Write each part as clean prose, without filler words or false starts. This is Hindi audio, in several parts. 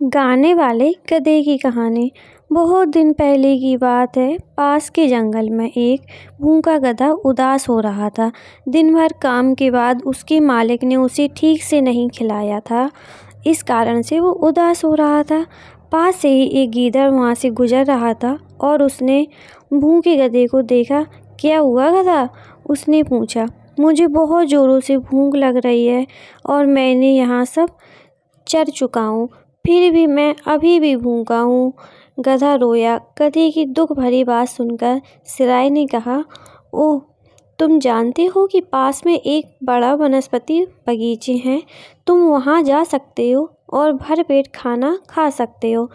गाने वाले गधे की कहानी। बहुत दिन पहले की बात है। पास के जंगल में एक भूखा गधा उदास हो रहा था। दिन भर काम के बाद उसके मालिक ने उसे ठीक से नहीं खिलाया था। इस कारण से वो उदास हो रहा था। पास से ही एक गीदड़ वहाँ से गुजर रहा था और उसने भूखे गधे को देखा। क्या हुआ गधा? उसने पूछा। मुझे बहुत ज़ोरों से भूख लग रही है और मैंने यहाँ सब चर चुका हूँ, फिर भी मैं अभी भी भूखा हूँ। गधा रोया। गधे की दुख भरी बात सुनकर सिराय ने कहा, ओह, तुम जानते हो कि पास में एक बड़ा वनस्पति बगीचे हैं। तुम वहाँ जा सकते हो और भर पेट खाना खा सकते हो।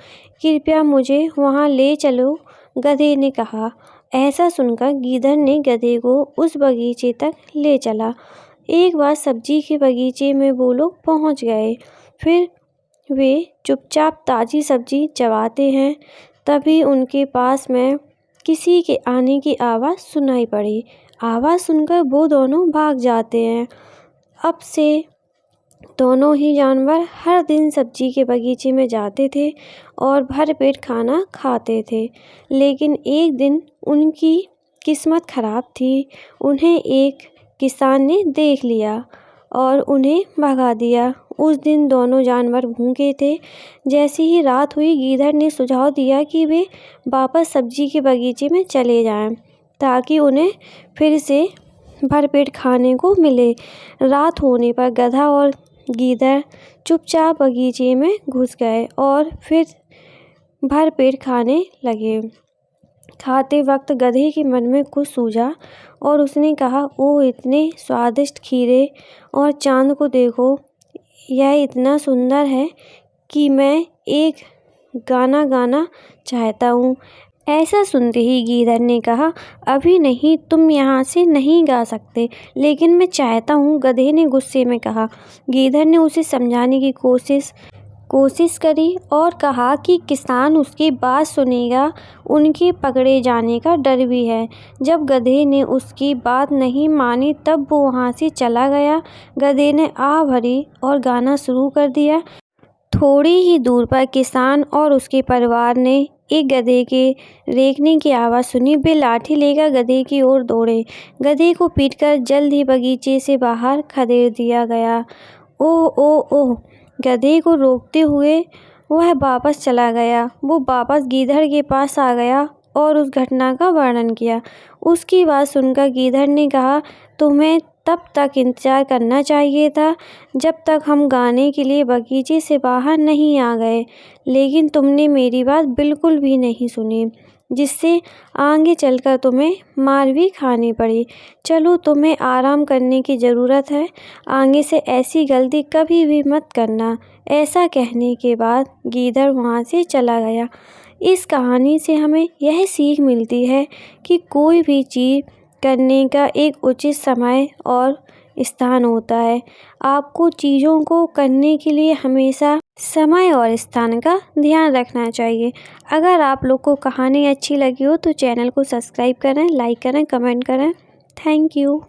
कृपया मुझे वहाँ ले चलो, गधे ने कहा। ऐसा सुनकर गीदड़ ने गधे को उस बगीचे तक ले चला। एक बार सब्जी के बगीचे में वो लोग पहुँच गए। फिर वे चुपचाप ताज़ी सब्जी चबाते हैं। तभी उनके पास में किसी के आने की आवाज़ सुनाई पड़ी। आवाज़ सुनकर वो दोनों भाग जाते हैं। अब से दोनों ही जानवर हर दिन सब्जी के बगीचे में जाते थे और भर पेट खाना खाते थे। लेकिन एक दिन उनकी किस्मत खराब थी। उन्हें एक किसान ने देख लिया और उन्हें भगा दिया। उस दिन दोनों जानवर भूखे थे। जैसे ही रात हुई, गीदड़ ने सुझाव दिया कि वे वापस सब्जी के बगीचे में चले जाएं, ताकि उन्हें फिर से भरपेट खाने को मिले। रात होने पर गधा और गीदड़ चुपचाप बगीचे में घुस गए और फिर भरपेट खाने लगे। खाते वक्त गधे के मन में कुछ सूझा और उसने कहा, ओह, इतने स्वादिष्ट खीरे और चाँद को देखो, यह इतना सुंदर है कि मैं एक गाना गाना चाहता हूँ। ऐसा सुनते ही गीदड़ ने कहा, अभी नहीं, तुम यहाँ से नहीं गा सकते, लेकिन मैं चाहता हूँ, गधे ने गुस्से में कहा। गीदड़ ने उसे समझाने की कोशिश करी और कहा कि किसान उसकी बात सुनेगा, उनके पकड़े जाने का डर भी है। जब गधे ने उसकी बात नहीं मानी तब वो वहाँ से चला गया। गधे ने आह भरी और गाना शुरू कर दिया। थोड़ी ही दूर पर किसान और उसके परिवार ने एक गधे के रेंगने की आवाज़ सुनी। वे लाठी लेकर गधे की ओर दौड़े। गधे को पीटकर जल्द ही बगीचे से बाहर खदेड़ दिया गया। ओह ओह ओह! गधे को रोकते हुए वह वापस चला गया। वो वापस गीदड़ के पास आ गया और उस घटना का वर्णन किया। उसकी बात सुनकर गीदड़ ने कहा, तुम्हें तब तक इंतजार करना चाहिए था जब तक हम गाने के लिए बगीचे से बाहर नहीं आ गए, लेकिन तुमने मेरी बात बिल्कुल भी नहीं सुनी, जिससे आगे चलकर तुम्हें मार भी खानी पड़ी। चलो, तुम्हें आराम करने की ज़रूरत है। आगे से ऐसी गलती कभी भी मत करना। ऐसा कहने के बाद गीदड़ वहाँ से चला गया। इस कहानी से हमें यह सीख मिलती है कि कोई भी चीज़ करने का एक उचित समय और स्थान होता है। आपको चीज़ों को करने के लिए हमेशा समय और स्थान का ध्यान रखना चाहिए। अगर आप लोग को कहानी अच्छी लगी हो तो चैनल को सब्सक्राइब करें, लाइक करें, कमेंट करें। Thank you.